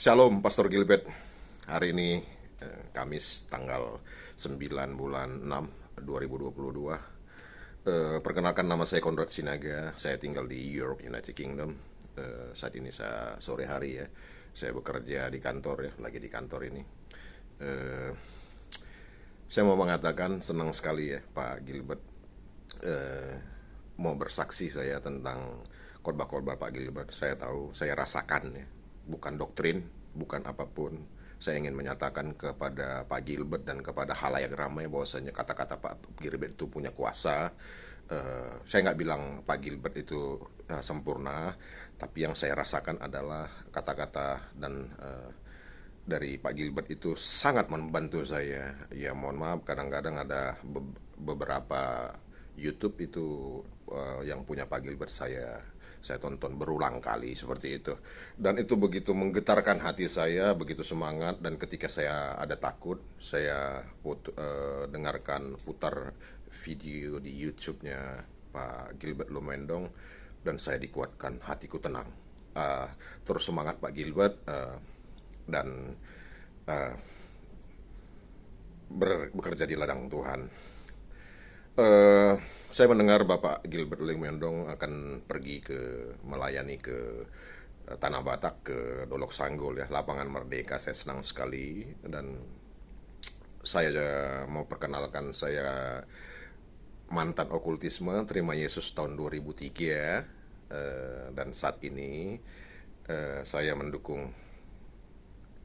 Shalom, Pastor Gilbert. Hari ini Kamis tanggal 9 bulan 6 2022. Perkenalkan, nama saya Konrad Sinaga. Saya tinggal di Europe, United Kingdom. Saat ini saya sore hari ya. Saya bekerja di kantor ya, lagi di kantor ini. Eh, saya mau mengatakan senang sekali ya Pak Gilbert, eh, mau bersaksi saya tentang khotbah-khotbah Pak Gilbert. Saya tahu, saya rasakan ya, bukan doktrin, bukan apapun. Saya ingin menyatakan kepada Pak Gilbert dan kepada halayak ramai bahwasanya kata-kata Pak Gilbert itu punya kuasa. Saya nggak bilang Pak Gilbert itu sempurna, tapi yang saya rasakan adalah kata-kata dan dari Pak Gilbert itu sangat membantu saya. Ya mohon maaf, kadang-kadang ada beberapa YouTube itu yang punya Pak Gilbert saya tonton berulang kali seperti itu. Dan itu begitu menggetarkan hati saya, begitu semangat. Dan ketika saya ada takut, saya dengarkan putar video di YouTube-nya Pak Gilbert Lumendong, dan saya dikuatkan, hatiku tenang. Terus semangat Pak Gilbert, dan uh, bekerja di ladang Tuhan. Eh, saya mendengar Bapak Gilbert Lumendong akan pergi melayani ke Tanah Batak, ke Dolok Sanggul ya, Lapangan Merdeka. Saya senang sekali, dan saya mau perkenalkan, saya mantan okultisme, terima Yesus tahun 2003, dan saat ini saya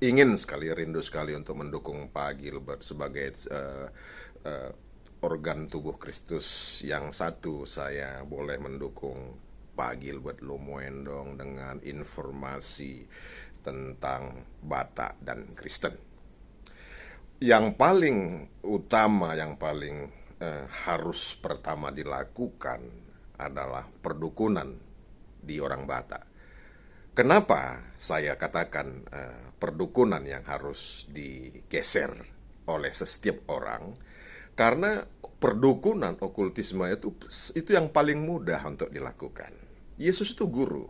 ingin sekali, rindu sekali untuk mendukung Pak Gilbert sebagai uh, organ tubuh Kristus yang satu. Saya boleh mendukung Pak Gilbert Lumendong dengan informasi tentang Batak dan Kristen. Yang paling utama, yang paling harus pertama dilakukan adalah perdukunan di orang Batak. Kenapa saya katakan perdukunan yang harus digeser oleh setiap orang? Karena perdukunan okultisme itu yang paling mudah untuk dilakukan. Yesus itu guru.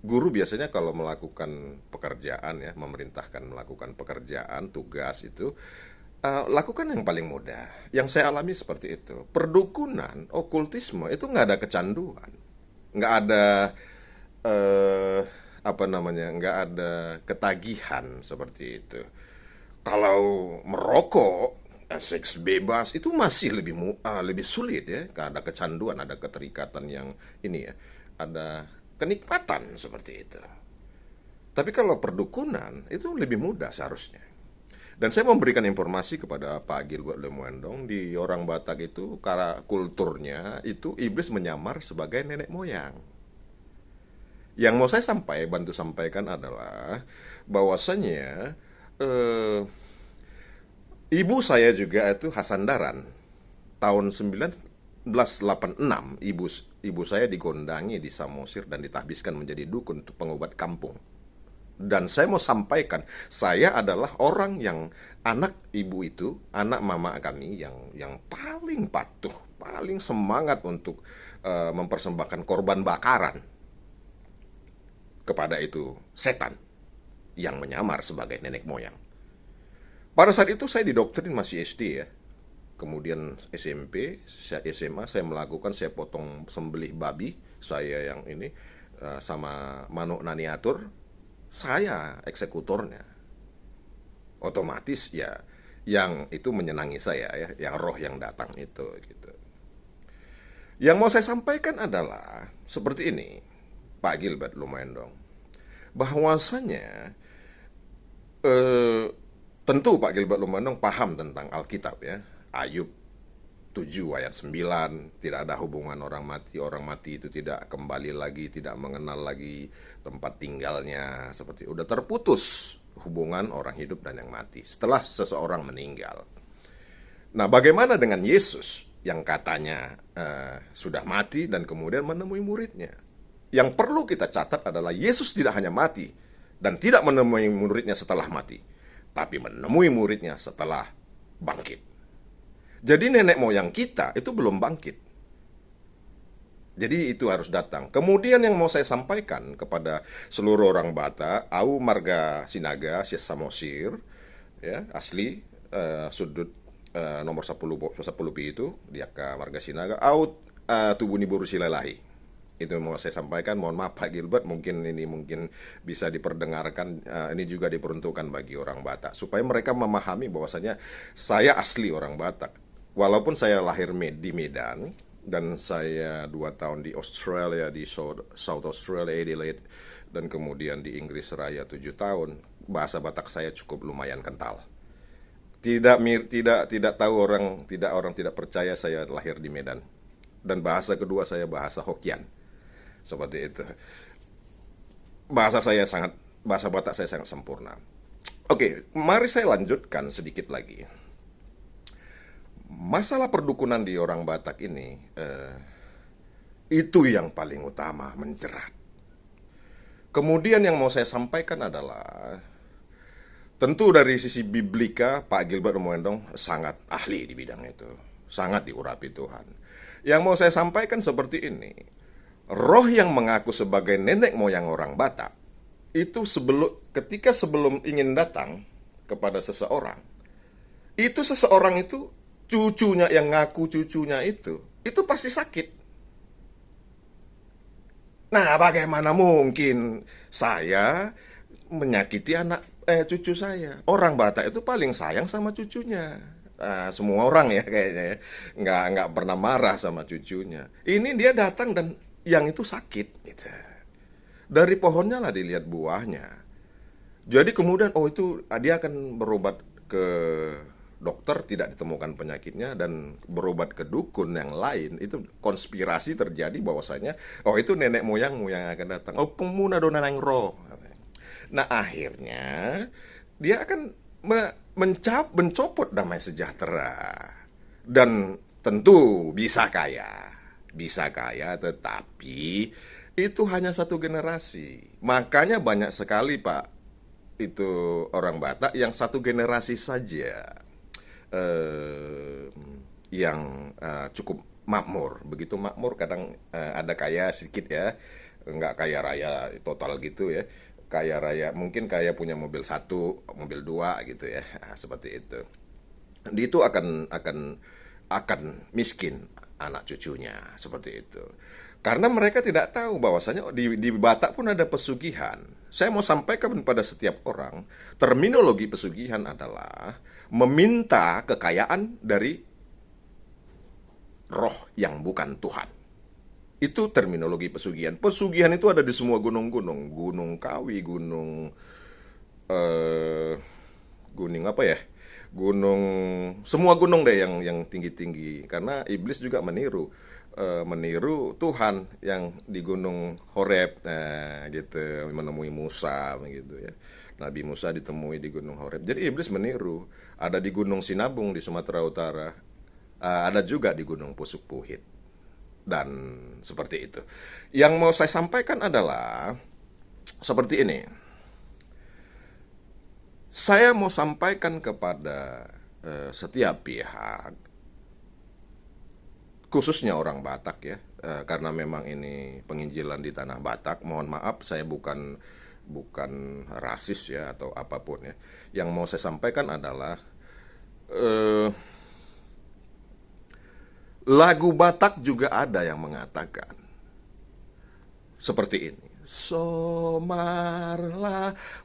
Guru biasanya kalau melakukan pekerjaan ya, memerintahkan melakukan pekerjaan, tugas itu, lakukan yang paling mudah. Yang saya alami seperti itu. Perdukunan, okultisme itu nggak ada kecanduan, nggak ada nggak ada ketagihan seperti itu. Kalau merokok, seks bebas itu masih lebih sulit ya, ada kecanduan, ada keterikatan yang ini ya, ada kenikmatan seperti itu. Tapi kalau perdukunan itu lebih mudah seharusnya. Dan saya memberikan informasi kepada Pak Gilbert Lumendong, di orang Batak itu karena kulturnya itu iblis menyamar sebagai nenek moyang. Yang mau saya bantu sampaikan adalah bahwasanya ibu saya juga itu Hasandaran. Tahun 1986 ibu saya digondangi di Samosir dan ditahbiskan menjadi dukun untuk pengobat kampung. Dan saya mau sampaikan, saya adalah orang yang anak ibu itu, anak mama kami yang paling patuh, paling semangat untuk mempersembahkan korban bakaran kepada itu setan yang menyamar sebagai nenek moyang. Pada saat itu saya didoktrin masih SD ya. Kemudian SMP, SMA saya melakukan, saya potong sembelih babi, saya yang ini sama manuk naniatur, saya eksekutornya. Otomatis ya yang itu menyenangi saya ya, yang roh yang datang itu gitu. Yang mau saya sampaikan adalah seperti ini, Pak Gilbert Lumendong, bahwasanya tentu Pak Gilbert Lumendong paham tentang Alkitab ya. Ayub 7 ayat 9, tidak ada hubungan orang mati itu tidak kembali lagi, tidak mengenal lagi tempat tinggalnya, seperti udah terputus hubungan orang hidup dan yang mati setelah seseorang meninggal. Nah, bagaimana dengan Yesus yang katanya sudah mati dan kemudian menemui muridnya? Yang perlu kita catat adalah Yesus tidak hanya mati dan tidak menemui muridnya setelah mati, tapi menemui muridnya setelah bangkit. Jadi nenek moyang kita itu belum bangkit. Jadi itu harus datang. Kemudian yang mau saya sampaikan kepada seluruh orang Batak, au marga Sinaga, sia Samosir, ya, asli sudut nomor 10 10 pi itu dia ke marga Sinaga, au tubuni buru silalahi. Itu mau saya sampaikan. Mohon maaf Pak Gilbert, mungkin bisa diperdengarkan. Ini juga diperuntukkan bagi orang Batak supaya mereka memahami bahwasanya saya asli orang Batak. Walaupun saya lahir di Medan dan saya 2 tahun di Australia, di South Australia, Adelaide, dan kemudian di Inggris Raya 7 tahun, bahasa Batak saya cukup lumayan kental. Tidak tahu orang tidak percaya saya lahir di Medan. Dan bahasa kedua saya bahasa Hokkien. Seperti itu. Bahasa Batak saya sangat sempurna. Oke, mari saya lanjutkan sedikit lagi. Masalah perdukunan di orang Batak ini itu yang paling utama, menjerat. Kemudian yang mau saya sampaikan adalah tentu dari sisi biblika, Pak Gilbert Moendong sangat ahli di bidang itu, sangat diurapi Tuhan. Yang mau saya sampaikan seperti ini, roh yang mengaku sebagai nenek moyang orang Batak itu ketika sebelum ingin datang kepada seseorang, itu seseorang itu cucunya yang ngaku cucunya itu pasti sakit. Nah, bagaimana mungkin saya menyakiti cucu saya? Orang Batak itu paling sayang sama cucunya. Semua orang ya kayaknya ya. Nggak pernah marah sama cucunya. Ini dia datang dan yang itu sakit gitu. Dari pohonnya lah dilihat buahnya. Jadi kemudian itu dia akan berobat ke dokter, tidak ditemukan penyakitnya, dan berobat ke dukun yang lain. Itu konspirasi terjadi bahwasanya itu nenek moyangmu yang akan datang. Pemuna dona nang ro. Nah, akhirnya dia akan mencopot damai sejahtera. Dan tentu bisa kaya, tetapi itu hanya satu generasi. Makanya banyak sekali Pak itu orang Batak yang satu generasi saja yang cukup makmur. Begitu makmur kadang ada kaya sedikit ya, nggak kaya raya total gitu ya. Kaya raya mungkin kaya punya mobil 1, mobil 2 gitu ya. Seperti itu. Dia itu akan miskin anak cucunya seperti itu. Karena mereka tidak tahu bahwasanya di Batak pun ada pesugihan. Saya mau sampaikan pada setiap orang, terminologi pesugihan adalah meminta kekayaan dari roh yang bukan Tuhan. Itu terminologi pesugihan. Pesugihan itu ada di semua gunung-gunung. Gunung Kawi, gunung apa ya? Semua gunung deh yang tinggi-tinggi. Karena iblis juga meniru Tuhan yang di Gunung Horeb, gitu, menemui Musa, gitu ya. Nabi Musa ditemui di Gunung Horeb. Jadi iblis meniru. Ada di Gunung Sinabung di Sumatera Utara, ada juga di Gunung Pusuk Puhit, dan seperti itu. Yang mau saya sampaikan adalah seperti ini. Saya mau sampaikan kepada setiap pihak, khususnya orang Batak ya, karena memang ini penginjilan di tanah Batak. Mohon maaf, saya bukan rasis ya atau apapun ya. Yang mau saya sampaikan adalah lagu Batak juga ada yang mengatakan seperti ini. Somarlah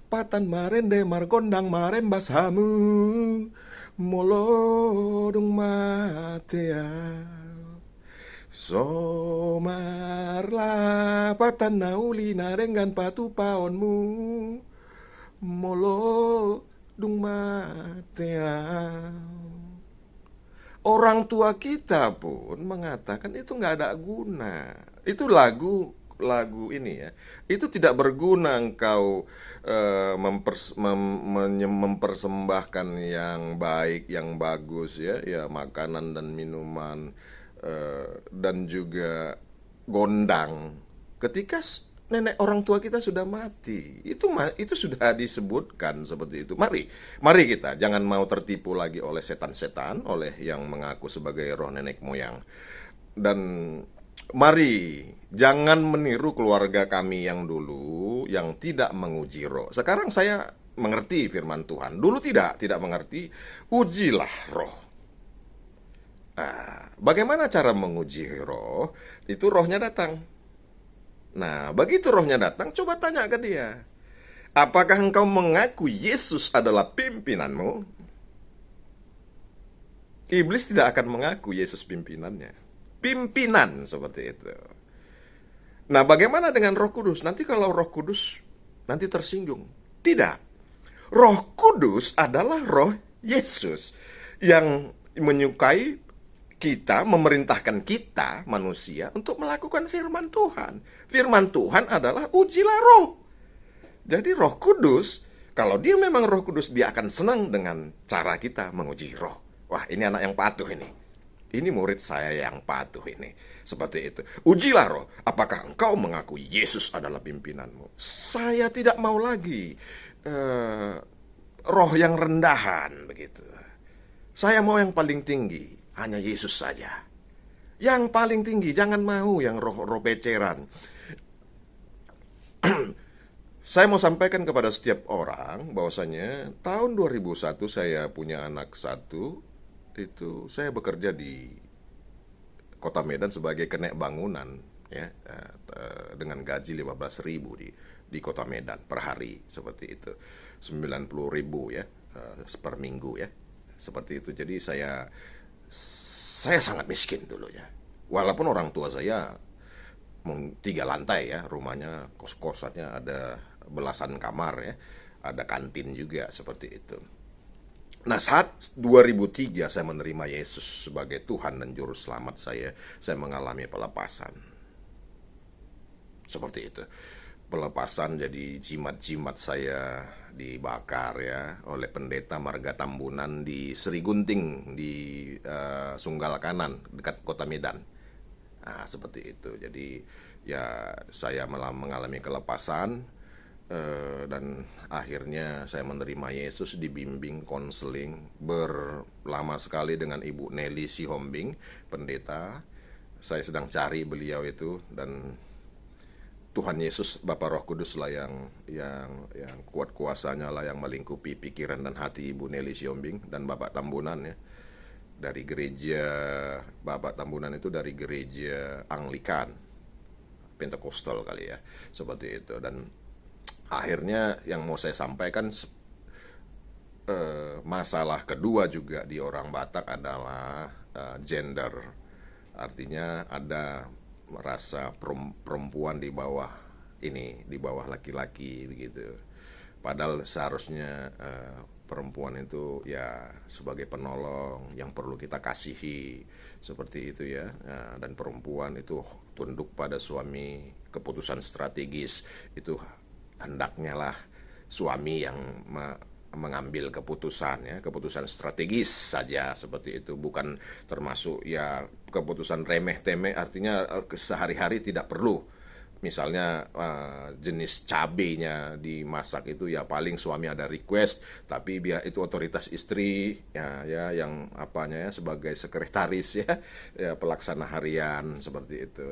patan marende margondang marembas hamu molodung matea. Somarlah patan nauli narengan patu paonmu molodung matea. Orang tua kita pun mengatakan itu nggak ada guna. Itu lagu ini ya, itu tidak berguna engkau mempersembahkan yang baik, yang bagus ya, makanan dan minuman, dan juga gondang ketika nenek orang tua kita sudah mati. Itu sudah disebutkan seperti itu. Mari kita jangan mau tertipu lagi oleh setan-setan, oleh yang mengaku sebagai roh nenek moyang. Dan Mari, jangan meniru keluarga kami yang dulu yang tidak menguji roh. Sekarang saya mengerti firman Tuhan. Dulu tidak mengerti. Ujilah roh. Nah, bagaimana cara menguji roh? Itu rohnya datang. Nah, begitu rohnya datang, coba tanya ke dia. Apakah engkau mengaku Yesus adalah pimpinanmu? Iblis tidak akan mengaku Yesus pimpinannya. Pimpinan seperti itu. Nah, bagaimana dengan Roh Kudus? Nanti kalau Roh Kudus nanti tersinggung. Tidak. Roh Kudus adalah Roh Yesus yang menyukai kita, memerintahkan kita manusia untuk melakukan firman Tuhan. Firman Tuhan adalah ujilah roh. Jadi Roh Kudus, kalau dia memang Roh Kudus, dia akan senang dengan cara kita menguji roh. Wah, ini anak yang patuh ini. Ini murid saya yang patuh ini. Seperti itu. Ujilah roh, apakah engkau mengakui Yesus adalah pimpinanmu? Saya tidak mau lagi roh yang rendahan begitu. Saya mau yang paling tinggi, hanya Yesus saja. Yang paling tinggi, jangan mau yang roh-roh peceran. Saya mau sampaikan kepada setiap orang bahwasanya tahun 2001 saya punya anak satu. Itu saya bekerja di Kota Medan sebagai kenek bangunan ya, dengan gaji 15.000 di Kota Medan per hari seperti itu. 90.000 ya per minggu ya. Seperti itu. Jadi saya sangat miskin dulunya. Walaupun orang tua saya 3 lantai ya, rumahnya kos-kosannya ada belasan kamar ya, ada kantin juga seperti itu. Nah, saat 2003 saya menerima Yesus sebagai Tuhan dan Juru Selamat saya mengalami pelepasan. Seperti itu. Pelepasan, jadi jimat-jimat saya dibakar ya oleh pendeta Marga Tambunan di Serigunting di Sunggal Kanan dekat Kota Medan. Nah, seperti itu. Jadi ya saya mengalami kelepasan dan akhirnya saya menerima Yesus, dibimbing konseling berlama sekali dengan Ibu Nelly Sihombing, pendeta. Saya sedang cari beliau itu, dan Tuhan Yesus Bapa Roh Kudus lah yang kuat kuasanya lah yang melingkupi pikiran dan hati Ibu Nelly Sihombing dan Bapak Tambunan ya. Dari gereja Bapak Tambunan itu dari gereja Anglikan Pentekostal kali ya, seperti itu. Dan akhirnya yang mau saya sampaikan, masalah kedua juga di orang Batak adalah gender. Artinya ada merasa perempuan di bawah ini, di bawah laki-laki begitu. Padahal seharusnya perempuan itu ya sebagai penolong yang perlu kita kasihi seperti itu ya. Dan perempuan itu tunduk pada suami, keputusan strategis itu hendaknya lah suami yang mengambil keputusan ya, keputusan strategis saja seperti itu, bukan termasuk ya keputusan remeh-temeh, artinya sehari-hari tidak perlu. Misalnya jenis cabenya dimasak itu ya paling suami ada request, tapi biar itu otoritas istri ya, yang apanya ya sebagai sekretaris ya pelaksana harian seperti itu.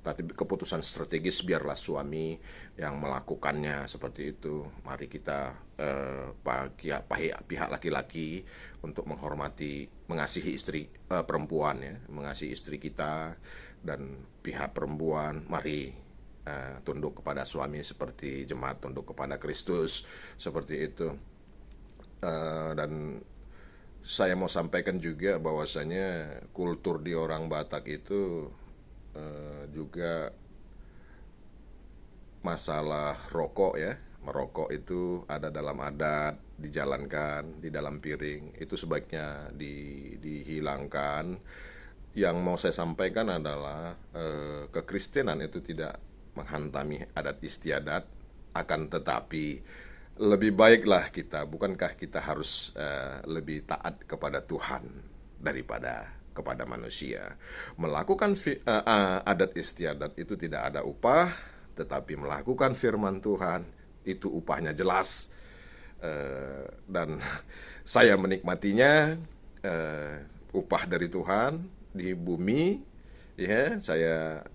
Tapi keputusan strategis biarlah suami yang melakukannya seperti itu. Mari kita pihak laki-laki untuk menghormati, mengasihi istri perempuan ya, mengasihi istri kita, dan pihak perempuan mari tunduk kepada suami seperti jemaat tunduk kepada Kristus seperti itu. Dan saya mau sampaikan juga bahwasanya kultur di orang Batak itu juga masalah rokok ya, merokok itu ada dalam adat, dijalankan di dalam piring, itu sebaiknya dihilangkan. Yang mau saya sampaikan adalah kekristenan itu tidak menghantami adat istiadat, akan tetapi lebih baiklah kita, bukankah kita harus lebih taat kepada Tuhan daripada kepada manusia. Melakukan adat istiadat itu tidak ada upah, tetapi melakukan firman Tuhan itu upahnya jelas. Dan saya menikmatinya, upah dari Tuhan di bumi ya saya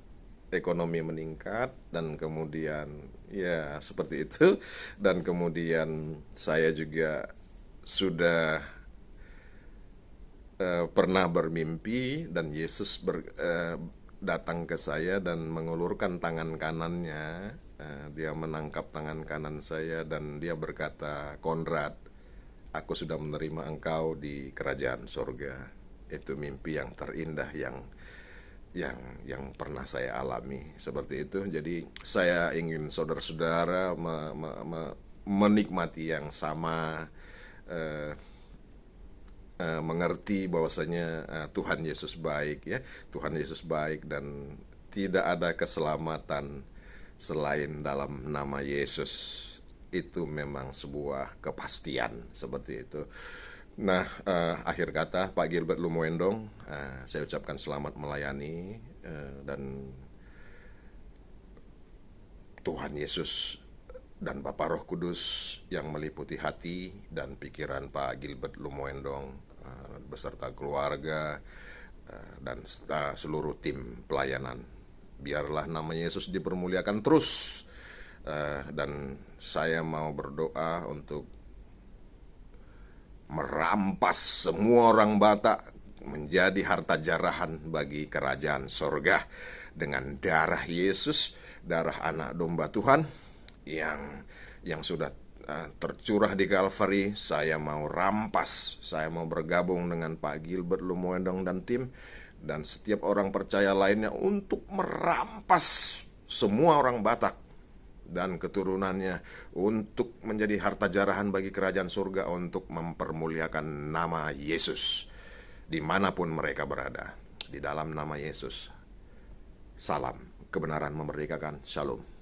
ekonomi meningkat, dan kemudian ya seperti itu, dan kemudian saya juga sudah pernah bermimpi dan Yesus datang ke saya dan mengulurkan tangan kanannya. Dia menangkap tangan kanan saya dan dia berkata, Konrad, aku sudah menerima engkau di kerajaan sorga. Itu mimpi yang terindah yang pernah saya alami seperti itu. Jadi saya ingin saudara-saudara menikmati yang sama, mengerti bahwasanya Tuhan Yesus baik, ya. Tuhan Yesus baik dan tidak ada keselamatan selain dalam nama Yesus. Itu memang sebuah kepastian seperti itu. Nah, akhir kata Pak Gilbert Lumoendong, saya ucapkan selamat melayani, dan Tuhan Yesus dan Bapa Roh Kudus yang meliputi hati dan pikiran Pak Gilbert Lumoendong beserta keluarga dan seluruh tim pelayanan. Biarlah nama Yesus dipermuliakan terus, dan saya mau berdoa untuk merampas semua orang Batak menjadi harta jarahan bagi kerajaan sorga dengan darah Yesus, darah anak domba Tuhan yang sudah tercurah di Kalvari. Saya mau rampas, saya mau bergabung dengan Pak Gilbert Lumoendong dan tim dan setiap orang percaya lainnya untuk merampas semua orang Batak dan keturunannya untuk menjadi harta jarahan bagi kerajaan surga, untuk mempermuliakan nama Yesus dimanapun mereka berada. Di dalam nama Yesus, salam kebenaran memerdekakan. Shalom.